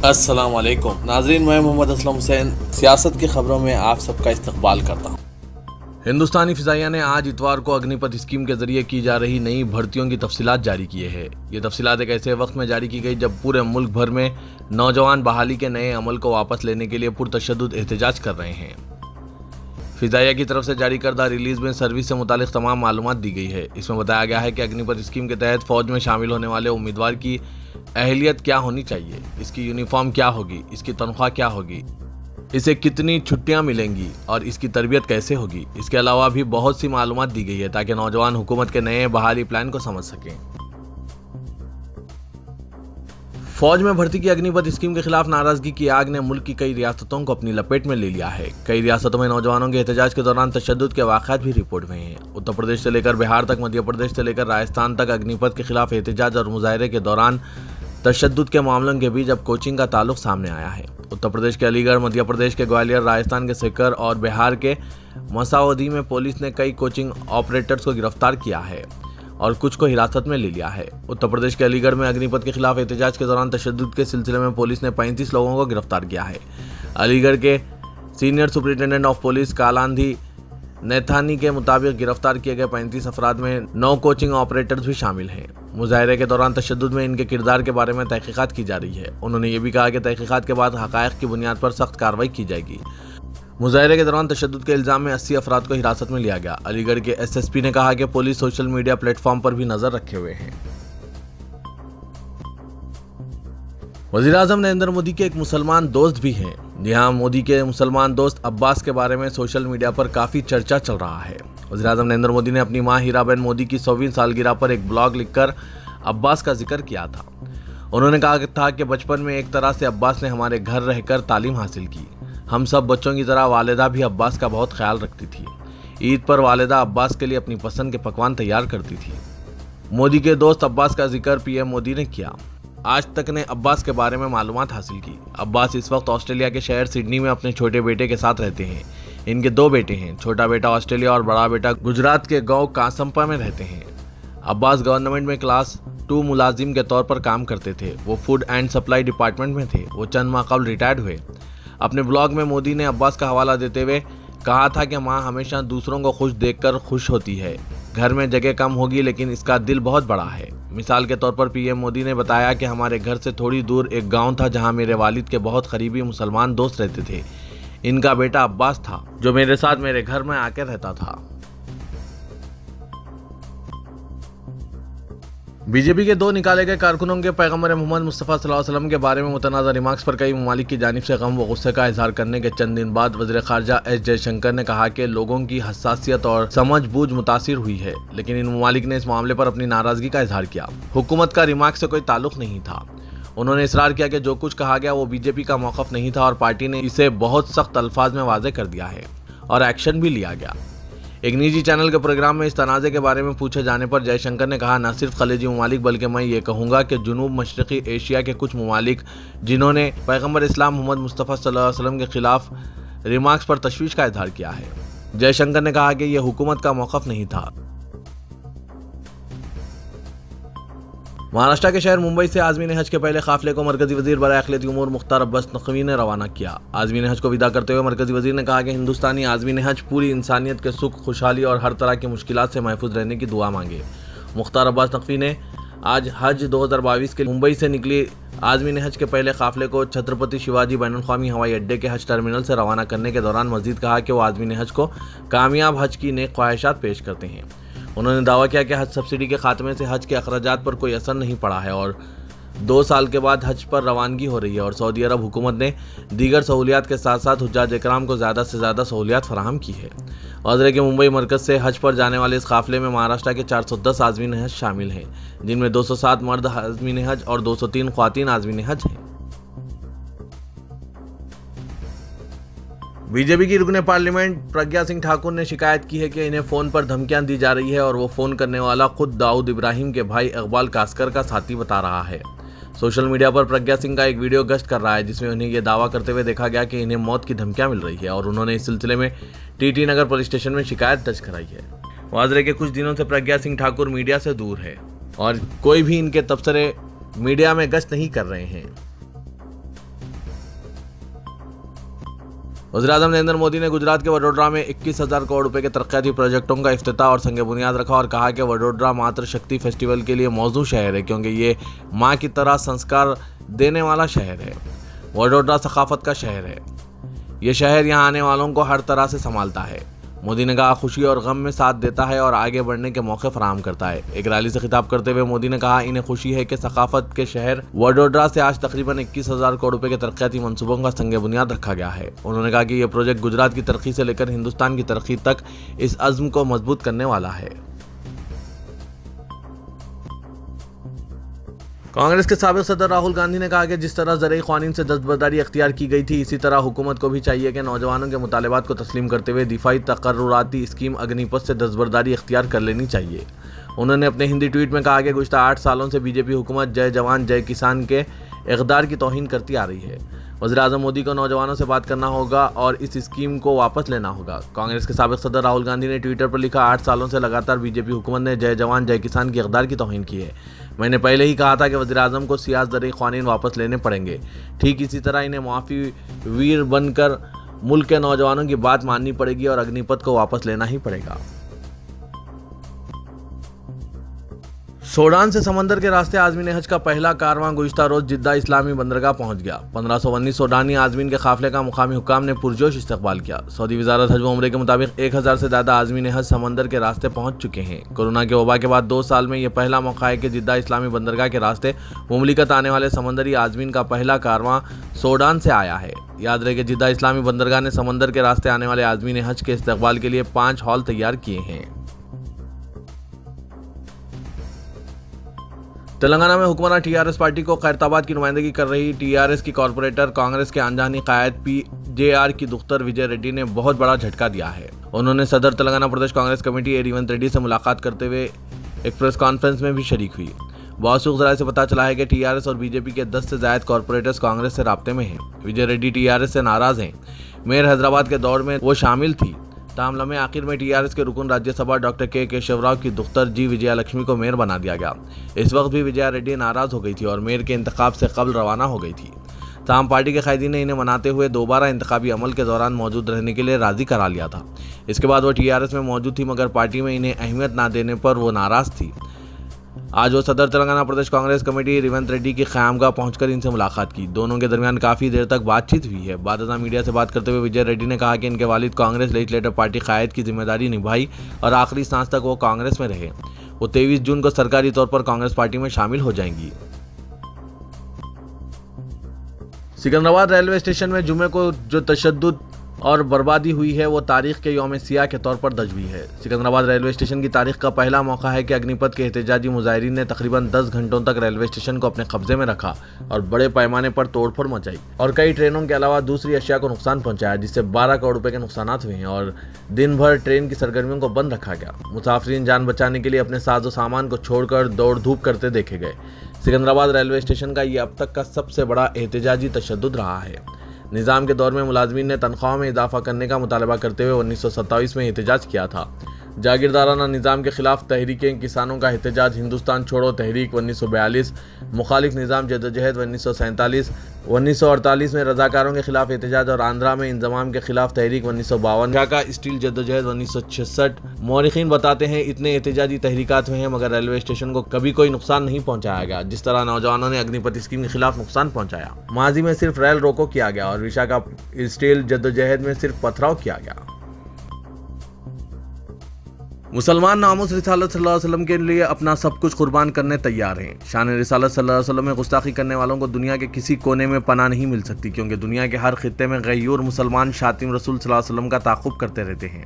अस्सलाम वालेकुम नाज़रीन, मैं मोहम्मद असलम हुसैन सियासत की खबरों में आप सबका इस्तकबाल करता हूँ। हिंदुस्तानी फिजाइया ने आज इतवार को अग्निपथ स्कीम के जरिए की जा रही नई भर्तियों की तफसीलात जारी किए हैं। ये तफसीलात एक ऐसे वक्त में जारी की गई जब पूरे मुल्क भर में नौजवान बहाली के नए अमल को वापस लेने के लिए पुरतशद्दुद एहतजाज कर रहे हैं। फिजाइया की तरफ से जारी करदा रिलीज में सर्विस से मुतालिक तमाम मालूमात दी गई है। इसमें बताया गया है कि अग्निपथ स्कीम के तहत फौज में शामिल होने वाले उम्मीदवार की अहलियत क्या होनी चाहिए, इसकी यूनिफॉर्म क्या होगी, इसकी तनख्वाह क्या होगी, इसे कितनी छुट्टियां मिलेंगी और इसकी तरबियत कैसे होगी। इसके अलावा भी बहुत सी मालूमात दी गई है ताकि नौजवान हुकूमत के नए बहाली प्लान को समझ सकें। फौज में भर्ती की अग्निपथ स्कीम के खिलाफ नाराजगी की आग ने मुल्क की कई रियासतों को अपनी लपेट में ले लिया है। कई रियासतों में नौजवानों के एहतजाज के दौरान तशद्दुद के वाक़यात भी रिपोर्ट हुए हैं। उत्तर प्रदेश से लेकर बिहार तक, मध्य प्रदेश से लेकर राजस्थान तक अग्निपथ के खिलाफ एहतजाज और मुजाहरे के दौरान तशद्दुद के मामलों के बीच अब कोचिंग का ताल्लुक सामने आया है। उत्तर प्रदेश के अलीगढ़, मध्य प्रदेश के ग्वालियर, राजस्थान के सीकर और बिहार के मसाउदी में पुलिस ने कई कोचिंग ऑपरेटर्स को गिरफ्तार किया है और कुछ को हिरासत में ले लिया है। उत्तर प्रदेश के अलीगढ़ में अग्निपथ के खिलाफ एहतजाज के दौरान तशद्दुद के सिलसिले में पुलिस ने 35 लोगों को गिरफ्तार किया है। अलीगढ़ के senior superintendent of police Kalanidhi Naithani के मुताबिक गिरफ्तार किए गए 35 अफराद में 9 कोचिंग ऑपरेटर्स भी शामिल हैं। मुजाहरे के दौरान तशद्दुद में इनके किरदार के बारे में तहकीकात की जा रही है। उन्होंने ये भी कहा कि तहकीकात के बाद हक़ाइक़ की बुनियाद पर सख्त कार्रवाई की जाएगी। मुजाहरे के दौरान तशद्दुद के इल्ज़ाम में 80 अफराद को हिरासत में लिया गया। अलीगढ़ के SSP ने कहा कि पुलिस सोशल मीडिया प्लेटफॉर्म पर भी नजर रखे हुए हैं। वज़ीर-ए-आज़म नरेंद्र मोदी के एक मुसलमान दोस्त भी हैं। जी हाँ, मोदी के मुसलमान दोस्त अब्बास के बारे में सोशल मीडिया पर काफ़ी चर्चा चल रहा है। वज़ीर-ए-आज़म नरेंद्र मोदी ने अपनी मां हीराबेन मोदी की 100वीं सालगिरह पर एक ब्लॉग लिखकर अब्बास का जिक्र किया था। उन्होंने कहा था कि बचपन में एक तरह से अब्बास ने हमारे घर रहकर तालीम हासिल की। हम सब बच्चों की तरह वालिदा भी अब्बास का बहुत ख्याल रखती थी। ईद पर वालिदा अब्बास के लिए अपनी पसंद के पकवान तैयार करती थी। मोदी के दोस्त अब्बास का जिक्र PM मोदी ने किया। आज तक ने अब्बास के बारे में मालूमात हासिल की। अब्बास इस वक्त ऑस्ट्रेलिया के शहर सिडनी में अपने छोटे बेटे के साथ रहते हैं। इनके 2 बेटे हैं। छोटा बेटा ऑस्ट्रेलिया और बड़ा बेटा गुजरात के गांव कासंपा में रहते हैं। अब्बास गवर्नमेंट में क्लास 2 मुलाजिम के तौर पर काम करते थे। वो फूड एंड सप्लाई डिपार्टमेंट में थे। वो चंद माह कबल रिटायर्ड हुए। अपने ब्लॉग में मोदी ने अब्बास का हवाला देते हुए कहा था कि माँ हमेशा दूसरों को खुश देखकर खुश होती है। घर में जगह कम होगी लेकिन इसका दिल बहुत बड़ा है। मिसाल के तौर पर PM मोदी ने बताया कि हमारे घर से थोड़ी दूर एक गांव था जहां मेरे वालिद के बहुत करीबी मुसलमान दोस्त रहते थे। इनका बेटा अब्बास था जो मेरे साथ मेरे घर में आकर रहता था। बीजेपी के 2 निकाले गए कारकुनों के पैगंबर मोहम्मद मुस्तफ़ा सल्लल्लाहु अलैहि वसल्लम के बारे में मुतनाज़ा रिमार्क्स पर कई ममालिक की जानिब से गम व गुस्से का इजहार करने के चंद दिन बाद वज़ीर ख़ारजा S जयशंकर ने कहा कि लोगों की हसासियत और समझ बूझ मुतासिर हुई है, लेकिन इन ममालिक ने इस मामले पर अपनी नाराज़गी का इजहार किया। हुकूमत का रिमार्क से कोई ताल्लुक नहीं था। उन्होंने इसरार किया कि जो कुछ कहा गया वो बीजेपी का मौक़िफ़ नहीं था और पार्टी ने इसे बहुत सख्त अल्फाज में वाज़ेह कर दिया है और एक्शन भी लिया गया। एक निजी चैनल के प्रोग्राम में इस तनाज़े के बारे में पूछे जाने पर जयशंकर ने कहा, न सिर्फ खलीजी ममालिक बल्कि मैं ये कहूँगा कि जुनूब मशरक़ी एशिया के कुछ ममालिक जिन्होंने पैगंबर इस्लाम मोहम्मद मुस्तफ़ा सल्लल्लाहु अलैहि वसल्लम के खिलाफ रिमार्क्स पर तशवीश का इजहार किया है। जयशंकर ने कहा कि यह हुकूमत का मौक़िफ़ नहीं था। महाराष्ट्र के शहर मुंबई से आज़मीन हज के पहले काफिले को मरकजी वजीर बराए अक़लियती उमूर मुख्तार अब्बास नक़वी ने रवाना किया। आज़मीन हज को विदा करते हुए मरकजी वजीर ने कहा कि हिंदुस्तानी आज़मीन हज पूरी इंसानियत के सुख, खुशहाली और हर तरह की मुश्किलात से महफूज रहने की दुआ मांगे। मुख्तार अब्बास नक़वी ने आज हज 2022 के मुंबई से निकली आज़मीन हज के पहले काफिले को छत्रपति शिवाजी बैनुल-अक़वामी हवाई अड्डे के हज टर्मिनल से रवाना करने के दौरान मज़ीद कहा कि वो आज़मीन हज को कामयाब हज की नेक ख्वाहिशात पेश करते हैं। उन्होंने दावा किया कि हज सब्सिडी के खात्मे से हज के अखराजात पर कोई असर नहीं पड़ा है और 2 साल के बाद हज पर रवानगी हो रही है और सऊदी अरब हुकूमत ने दीगर सहूलियात के साथ साथ हुज्जाज इकराम को ज़्यादा से ज़्यादा सहूलियात फराहम की है। वज़ीर के मुंबई मरकज़ से हज पर जाने वाले इस काफ़िले में महाराष्ट्र के 410 आज़मीन हज शामिल हैं, जिनमें 207 मर्द आज़मीन हज और 203 ख्वातीन आज़मीन हज हैं। बीजेपी की रुकने पार्लियामेंट प्रज्ञा सिंह ठाकुर ने शिकायत की है कि इन्हें फ़ोन पर धमकियां दी जा रही है और वो फ़ोन करने वाला खुद दाऊद इब्राहिम के भाई इकबाल कास्कर का साथी बता रहा है। सोशल मीडिया पर प्रज्ञा सिंह का एक वीडियो गश्त कर रहा है जिसमें उन्हें यह दावा करते हुए देखा गया कि इन्हें मौत की धमकियां मिल रही है और उन्होंने इस सिलसिले में TT नगर पुलिस स्टेशन में शिकायत दर्ज कराई है। वाज़ेह के कुछ दिनों से प्रज्ञा सिंह ठाकुर मीडिया से दूर है और कोई भी इनके तबसरे मीडिया में गश्त नहीं कर रहे हैं। वज़ीर-ए-आज़म नरेंद्र मोदी ने गुजरात के वडोदरा में 21,000 करोड़ रुपए के तरक्याती प्रोजेक्टों का इफ्तिताह और संग बुनियाद रखा और कहा कि वडोदरा मातृ शक्ति फेस्टिवल के लिए मौजू शहर है क्योंकि ये माँ की तरह संस्कार देने वाला शहर है। वडोदरा सखाफत का शहर है। ये शहर यहाँ आने वालों को हर तरह से संभालता है। मोदी ने कहा खुशी और गम में साथ देता है और आगे बढ़ने के मौके फराहम करता है। एक रैली से खिताब करते हुए मोदी ने कहा इन्हें खुशी है कि सखाफत के शहर वडोदरा से आज तकरीबन 21,000 करोड़ रुपए के तरक्याती मंसूबों का संग बुनियाद रखा गया है। उन्होंने कहा कि यह प्रोजेक्ट गुजरात की तरक्की से लेकर हिंदुस्तान की तरक्की तक इस अज़्म को मजबूत करने वाला है। कांग्रेस के साबिक सदर राहुल गांधी ने कहा कि जिस तरह ज़रई क़वानीन से दस्तबरदारी अख्तियार की गई थी, इसी तरह हुकूमत को भी चाहिए कि नौजवानों के मुतालबात को तस्लीम करते हुए दिफाई तकर्रुराती स्कीम अग्निपथ से दस्तबरदारी अख्तियार कर लेनी चाहिए। उन्होंने अपने हिंदी ट्वीट में कहा कि गुज़श्ता 8 सालों से बीजेपी हुकूमत जय जवान जय किसान के इक़दार की तौहीन करती आ रही है। वज़ीर-ए-आज़म मोदी को नौजवानों से बात करना होगा और इस स्कीम को वापस लेना होगा। कांग्रेस के साबिक सदर राहुल गांधी ने ट्विटर पर लिखा 8 सालों से लगातार बीजेपी हुकूमत ने जय जवान जय किसान की इक़दार की तौहीन की है। मैंने पहले ही कहा था कि वज़ीर-ए-आज़म को सियासी ज़रई क़वानीन वापस लेने पड़ेंगे। ठीक इसी तरह इन्हें मुआफ़ी वीर बनकर मुल्क के नौजवानों की बात माननी पड़ेगी और अग्निपथ को वापस लेना ही पड़ेगा। सूडान से समंदर के रास्ते आज़मीन हज का पहला कारवां गुज़श्ता रोज़ जिद्दा इस्लामी बंदरगाह पहुंच गया। 1519 सूडानी आज़मीन के काफ़िले का मुकामी हुक्काम ने पुरजोश इस्तकबाल किया। सऊदी वज़ारत हज व उम्रे के मुताबिक 1000 से ज़्यादा आज़मीन हज समंदर के रास्ते पहुंच चुके हैं। कोरोना के वबा के बाद 2 साल में यह पहला मौका है कि जिद्दा इस्लामी बंदरगाह के रास्ते मुमलिकत आने वाले समंदरी आज़मीन का पहला कारवां सूडान से आया है। याद रहे कि जिद्दा इस्लामी बंदरगाह ने समंदर के रास्ते आने वाले आज़मीन हज के इस्तकबाल के लिए 5 हॉल तैयार किए हैं। तेलंगाना में हुक्मरान टीआरएस पार्टी को खैरताबाद की नुमाइंदगी कर रही टीआरएस की कॉरपोरेटर कांग्रेस के अनजानी कायद पीजेआर की दुख्तर विजय रेड्डी ने बहुत बड़ा झटका दिया है। उन्होंने सदर तेलंगाना प्रदेश कांग्रेस कमेटी ए रेवंत रेड्डी से मुलाकात करते हुए एक प्रेस कॉन्फ्रेंस में भी शरीक हुई। मौसूल ज़राए से पता चला है कि टीआरएस और बीजेपी के 10 से ज़ायद कॉरपोरेटर्स कांग्रेस से राब्ते में हैं। विजय रेड्डी टीआरएस से नाराज़ हैं। मेयर हैदराबाद के दौर में वो शामिल थी। ताहम लम्हे आखिर में टीआरएस के रुकन राज्यसभा डॉक्टर के केशवराव की दुख्तर जी विजया लक्ष्मी को मेयर बना दिया गया। इस वक्त भी विजया रेड्डी नाराज़ हो गई थी और मेयर के इंतखाब से कबल रवाना हो गई थी। ताहम पार्टी के कैदी ने इन्हें मनाते हुए दोबारा इंतखाबी अमल के दौरान मौजूद रहने के लिए राज़ी करा लिया था। इसके बाद वो टीआरएस में मौजूद थी मगर पार्टी में इन्हें अहमियत ना देने पर वो नाराज़ थी। आज वो सदर तेलंगाना प्रदेश कांग्रेस कमेटी रेवंत रेड्डी की क़यामगाह पहुंचकर इनसे मुलाकात की। दोनों के दरमियान काफ़ी देर तक बातचीत हुई है। बादशाह मीडिया से बात करते हुए विजय रेड्डी ने कहा कि इनके वालिद कांग्रेस लेजिस्लेटिव पार्टी क़यादत की जिम्मेदारी निभाई और आखिरी सांस तक वो कांग्रेस में रहे। वो 23 जून को सरकारी तौर पर कांग्रेस पार्टी में शामिल हो जाएंगी। सिकंदराबाद रेलवे स्टेशन में जुमे को जो तशद्दुद और बर्बादी हुई है वो तारीख के यौम सियाह के तौर पर दर्ज हुई है। सिकंदराबाद रेलवे स्टेशन की तारीख का पहला मौका है कि अग्निपथ के एहतजाजी मुजाहिरीन ने तकरीबन 10 घंटों तक रेलवे स्टेशन को अपने कब्जे में रखा और बड़े पैमाने पर तोड़फोड़ मचाई और कई ट्रेनों के अलावा दूसरी अशिया को नुकसान पहुंचाया, जिससे 12 करोड़ रुपए के नुकसान हुए हैं और दिन भर ट्रेन की सरगर्मियों को बंद रखा गया। मुसाफिरीन जान बचाने के लिए अपने साजो सामान को छोड़कर दौड़ धूप करते देखे गए। सिकंदराबाद रेलवे स्टेशन का ये अब तक का सबसे बड़ा एहतजाजी तशद्दुद रहा है। निज़ाम के दौर में मुलाजमीन ने तनख्वाहों में इजाफा करने का मुतालबा करते हुए 1927 में एहतजाज किया था। जागीरदाराना निज़ाम के खिलाफ तहरीकें, किसानों का एहतजाज, हिंदुस्तान छोड़ो तहरीक 1942, मुखालिफ निज़ाम जदोजहद 1947, 1948 में रजाकारों के खिलाफ एहतजाज और आंध्रा में इंजमाम के खिलाफ तहरीक 1952 का स्टील जदोजहद 1966। मौरिखीन बताते हैं इतने एहतजाजी तहरीकात हुए हैं मगर रेलवे स्टेशन को कभी कोई नुकसान नहीं पहुंचाया गया, जिस तरह नौजवानों ने अग्निपथ स्कीम के खिलाफ नुकसान पहुंचाया। माजी में सिर्फ रेल रोको किया गया और विशाखा स्टील जदोजहद में सिर्फ पथराव किया गया। मुसलमान नामुस रिसालत सल्लल्लाहु अलैहि वसल्लम के लिए अपना सब कुछ कुर्बान करने तैयार हैं। शान रिसालत सल्लल्लाहु अलैहि वसल्लम में गुस्ताखी करने वालों को दुनिया के किसी कोने में पनाह नहीं मिल सकती, क्योंकि दुनिया के हर खित्ते में गयूर मुसलमान शातिम रसूल सल्लल्लाहु अलैहि वसल्लम का ताक़ुब करते रहते हैं।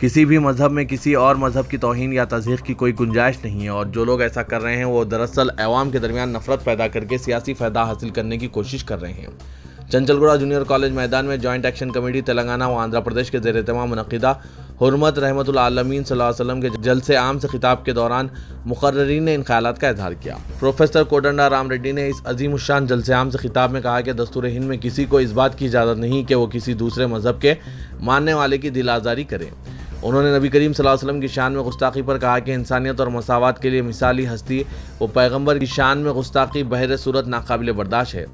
किसी भी मजहब में किसी और मजहब की तौहीन या तज़हीक़ की कोई गुंजाइश नहीं है और जो लोग ऐसा कर रहे हैं वो दरअसल अवाम के दरमियान नफरत पैदा करके सियासी फ़ायदा हासिल करने की कोशिश कर रहे हैं। चंचलगुड़ा जूनियर कॉलेज मैदान में जॉइंट एक्शन कमेटी तेलंगाना व आंध्र प्रदेश के ज़ेर एहतमाम मुनक़िदा हुर्मत रहमतुल आलमीन सल्लल्लाहु अलैहि वसल्लम के जलसे आम से खिताब के दौरान मुक़र्ररीन ने इन ख़यालात का इज़हार किया। प्रोफेसर कोदंडा राम रेड्डी ने इस अज़ीमुश्शान जलसे आम से खिताब में कहा कि दस्तूर हिंद में किसी को इस बात की इजाज़त नहीं कि वो किसी दूसरे मज़हब के मानने वाले की दिल आज़ारी करे। उन्होंने नबी करीम सल्लल्लाहु अलैहि वसल्लम की शान में गुस्ताखी पर कहा कि इंसानियत और मसावात के लिए मिसाली हस्ती वो पैगम्बर की शान में गुस्ताखी बहर सूरत नाकाबिल बर्दाश्त है।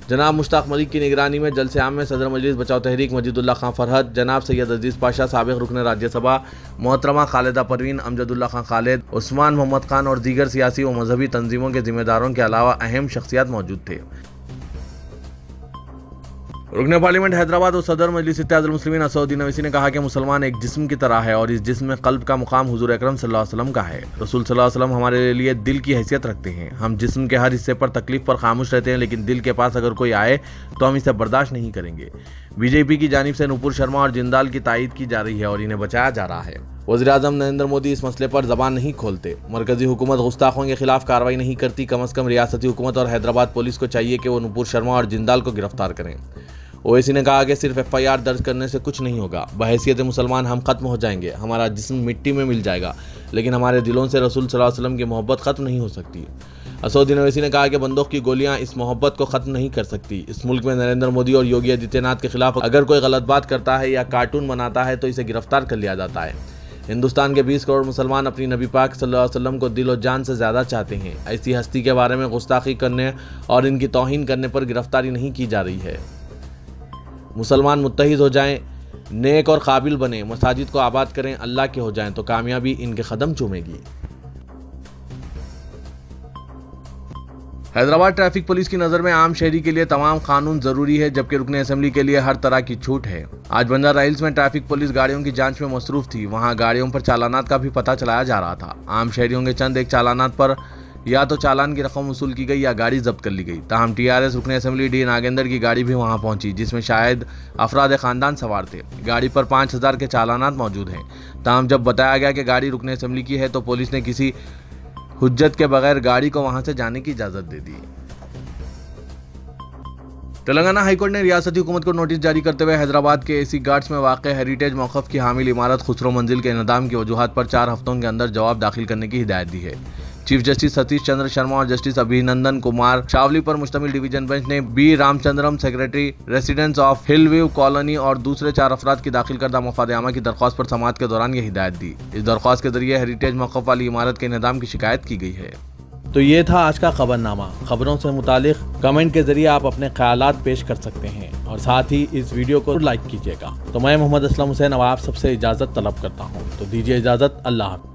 जनाब मुश्ताक मलिक की निगरानी में जलसे आम में सदर मजलिस बचाव तहरीक मजीदुल्ला खान फरहद, जनाब सैयद अजीज पाशा, साबिक रुकन राज्यसभा मोहतरमा खालिदा परवीन, अमजदुल्ला खान खालिद, उस्मान मोहम्मद खान और दीगर सियासी व मजहबी तंजीमों के जिम्मेदारों के अलावा अहम शख्सियात मौजूद थे। रुकन पार्लियामेंट हैदराबाद और सदर मजलिस इत्तेहादुल मुस्लिमीन असदुद्दीन ओवैसी ने कहा कि मुसलमान एक जिस्म की तरह है और इस जिस्म में कल्ब का मुकाम हुजूर अकरम सल्लल्लाहु अलैहि वसल्लम का है। रसूल सल्लल्लाहु अलैहि वसल्लम हमारे लिए दिल की हैसियत रखते हैं। हम जिस्म के हर हिस्से पर तकलीफ पर खामोश रहते हैं, लेकिन दिल के पास अगर कोई आए तो हम इसे बर्दाश्त नहीं करेंगे। बीजेपी की जानिब से नुपुर शर्मा और जिंदाल की तायीद की जा रही है और इन्हें बचाया जा रहा है। वज़ीर-ए-आज़म नरेंद्र मोदी इस मसले पर जबान नहीं खोलते। मरकजी हुकूमत गुस्ताखों के खिलाफ कार्रवाई नहीं करती। कम से कम रियासती हुकूमत और हैदराबाद पुलिस को चाहिए कि वो नुपुर शर्मा और जिंदाल को गिरफ्तार करें। ओवैसी ने कहा कि सिर्फ FIR दर्ज करने से कुछ नहीं होगा। बहैसियत मुसलमान हम खत्म हो जाएंगे, हमारा जिस्म मिट्टी में मिल जाएगा, लेकिन हमारे दिलों से रसूल सल्लल्लाहु अलैहि वसल्लम की मोहब्बत खत्म नहीं हो सकती। असदुद्दीन ओवैसी ने कहा कि बंदूक की गोलियां इस मोहब्बत को खत्म नहीं कर सकती। इस मुल्क में नरेंद्र मोदी और योगी आदित्यनाथ के खिलाफ अगर कोई गलत बात करता है या कार्टून बनाता है तो इसे गिरफ्तार कर लिया जाता है। हिंदुस्तान के 20 करोड़ मुसलमान अपनी नबी पाक सल्लल्लाहु अलैहि वसल्लम को दिल और जान से ज़्यादा चाहते हैं। ऐसी हस्ती के बारे में गुस्ताखी करने और इनकी तौहीन करने पर गिरफ्तारी नहीं की जा रही है। मुसलमान मुत्तहिद हो जाएं, नेक और काबिल बने, मसाजिद को आबाद करें, अल्लाह के हो जाएं तो कामयाबी इनके कदम चूमेगी। हैदराबाद ट्रैफिक पुलिस की नज़र में आम शहरी के लिए तमाम कानून जरूरी है, जबकि रुकन असेंबली के लिए हर तरह की छूट है। आज बंजारा हिल्स में ट्रैफिक पुलिस गाड़ियों की जांच में मसरूफ थी। वहां गाड़ियों पर चालानात का भी पता चलाया जा रहा था। आम शहरियों के चंद एक चालानात पर या तो चालान की रकम वसूल की गई या गाड़ी जब्त कर ली गई। ताहम TRS रुकन असेंबली डी नागेंद्र की गाड़ी भी वहां पहुंची, जिसमें शायद अफराद खानदान सवार थे। गाड़ी पर 5000 के चालानात मौजूद हैं। ताहम जब बताया गया कि गाड़ी रुकन असेंबली की है तो पुलिस ने किसी हुज्जत के बगैर गाड़ी को वहां से जाने की इजाजत दे दी। तेलंगाना हाईकोर्ट ने रियासती हुकूमत को नोटिस जारी करते हुए हैदराबाद के AC गार्ड्स में वाक़ हेरिटेज मौक़िफ़ की हामिल इमारत खुसरो मंजिल के इनदाम की वजूहात पर 4 हफ्तों के अंदर जवाब दाखिल करने की हिदायत दी है। चीफ जस्टिस सतीश चंद्र शर्मा और जस्टिस अभिनंदन कुमार चावली पर मुश्तमिल डिवीजन बेंच ने B Ramachandram, secretary residence of Hillview colony और दूसरे 4 अफराद की दाखिल करदा मफाद-ए-आमा की दरख्वास्त पर समाअत के दौरान ये हिदायत दी। इस दरख्वास्त के जरिए हेरिटेज मौक़िफ़ वाली इमारत के इनदाम की शिकायत की गई है। तो ये था आज का खबरनामा। खबरों से मुतालिक कमेंट के जरिए आप अपने ख्यालात पेश कर सकते हैं और साथ ही इस वीडियो को लाइक कीजिएगा। तो मैं मोहम्मद असलम हुसैन अब आप सबसे इजाज़त तलब करता हूँ। तो दीजिए इजाज़त। अल्लाह हाफ़िज़।